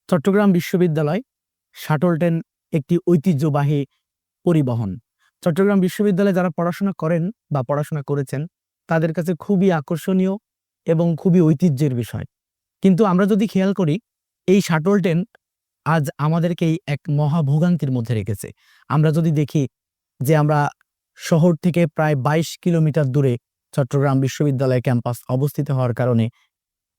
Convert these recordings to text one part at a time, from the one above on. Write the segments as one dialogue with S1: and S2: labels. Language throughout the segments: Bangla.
S1: চট্টগ্রাম বিশ্ববিদ্যালয় শাটল ট্রেন একটি ঐতিহ্যবাহী পরিবহন। চট্টগ্রাম বিশ্ববিদ্যালয়ে যারা পড়াশোনা করেন বা পড়াশোনা করেছেন তাদের কাছে খুবই আকর্ষণীয় এবং খুবই ঐতিহ্যের বিষয়। কিন্তু আমরা যদি খেয়াল করি, এই শাটল ট্রেন আজ আমাদেরকে এক মহাভোগান্তির মধ্যে রেখেছে। আমরা যদি দেখি যে আমরা শহর থেকে প্রায় ২২ কিলোমিটার দূরে চট্টগ্রাম বিশ্ববিদ্যালয় ক্যাম্পাস অবস্থিত হওয়ার কারণে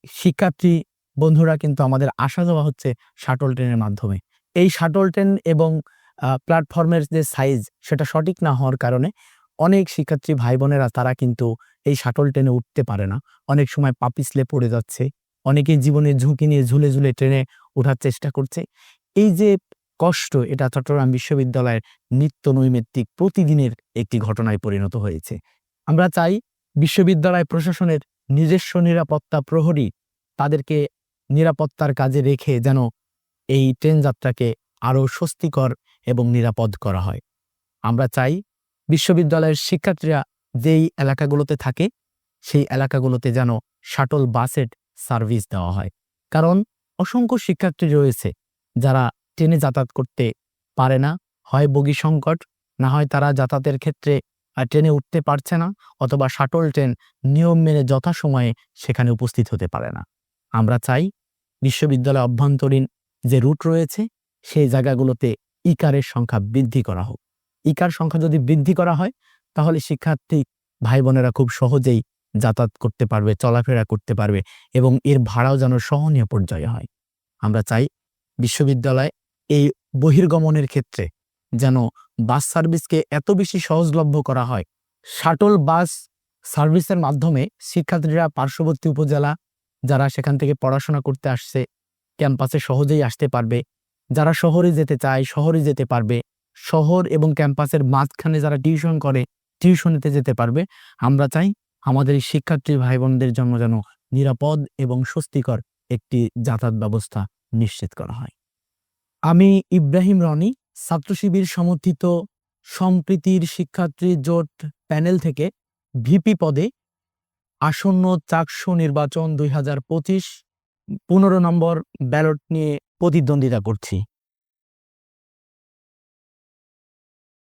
S1: শিক্ষার্থী বন্ধুরা কিন্তু আমাদের আসা যাওয়া হচ্ছে শাটল ট্রেনের মাধ্যমে। এই শাটল ট্রেন এবং প্ল্যাটফর্মের যে সাইজ সেটা সঠিক না হওয়ার কারণে অনেক শিক্ষার্থী ভাই বোনেরা তারা কিন্তু এই শাটল ট্রেনে উঠতে পারে না। অনেক সময় পা পিছলে পড়ে যাচ্ছে। অনেকেই জীবনের ঝুঁকি নিয়ে ঝুলে, ঝুলে ট্রেনে ওঠার চেষ্টা করছে। এই যে কষ্ট, এটা চট্টগ্রাম বিশ্ববিদ্যালয়ের নিত্য নৈমিত্তিক প্রতিদিনের একটি ঘটনায় পরিণত হয়েছে। আমরা চাই বিশ্ববিদ্যালয় প্রশাসনের নিজস্ব নিরাপত্তা প্রহরী তাদেরকে নিরাপত্তার কাজে রেখে যেন এই ট্রেন যাত্রাকে আরো স্বস্তিকর এবং নিরাপদ করা হয়। আমরা চাই বিশ্ববিদ্যালয়ের শিক্ষার্থীরা যেই এলাকাগুলোতে থাকে সেই এলাকাগুলোতে যেন শাটল বাসের সার্ভিস দেওয়া হয়। কারণ অসংখ্য শিক্ষার্থী রয়েছে যারা ট্রেনে যাতায়াত করতে পারে না, হয় বগি সংকট, না হয় তারা যাতায়াতের ক্ষেত্রে ট্রেনে উঠতে পারছে না, অথবা শাটল ট্রেন নিয়ম মেনে যথাসময়ে সেখানে উপস্থিত হতে পারে না। আমরা চাই বিশ্ববিদ্যালয় অভ্যন্তরীণ যে রুট রয়েছে সেই জায়গাগুলোতে ইকারের সংখ্যা বৃদ্ধি করা হোক। ইকার সংখ্যা যদি বৃদ্ধি করা হয় তাহলে শিক্ষার্থী ভাই বোনেরা খুব সহজেই যাতায়াত করতে পারবে, চলাফেরা করতে পারবে এবং এর ভাড়াও যেন সহনীয় পর্যায়ে হয়। আমরা চাই বিশ্ববিদ্যালয় এই বহির্গমনের ক্ষেত্রে যেন বাস সার্ভিসকে এত বেশি সহজলভ্য করা হয়। শাটল বাস সার্ভিসের মাধ্যমে শিক্ষার্থীরা পার্শ্ববর্তী উপজেলা যারা সেখান থেকে পড়াশোনা করতে আসছে ক্যাম্পাসে সহজেই আসতে পারবে। যারা শহরে যেতে চায় শহরে যেতে পারবে। শহর এবং ক্যাম্পাসের মাঝখানে যারা টিউশন করে টিউশনিতে যেতে পারবে। আমরা চাই আমাদের এই শিক্ষার্থী ভাই বোনদের জন্য যেন নিরাপদ এবং স্বস্তিকর একটি যাতায়াত ব্যবস্থা নিশ্চিত করা হয়। আমি ইব্রাহিম রনি, ছাত্র শিবির সমর্থিত সম্প্রীতির শিক্ষার্থী জোট প্যানেল থেকে ভিপি পদে আসন্ন চাকসু নির্বাচন ২০২৫ ১৫ নম্বর ব্যালট নিয়ে প্রতিদ্বন্দ্বিতা করছি।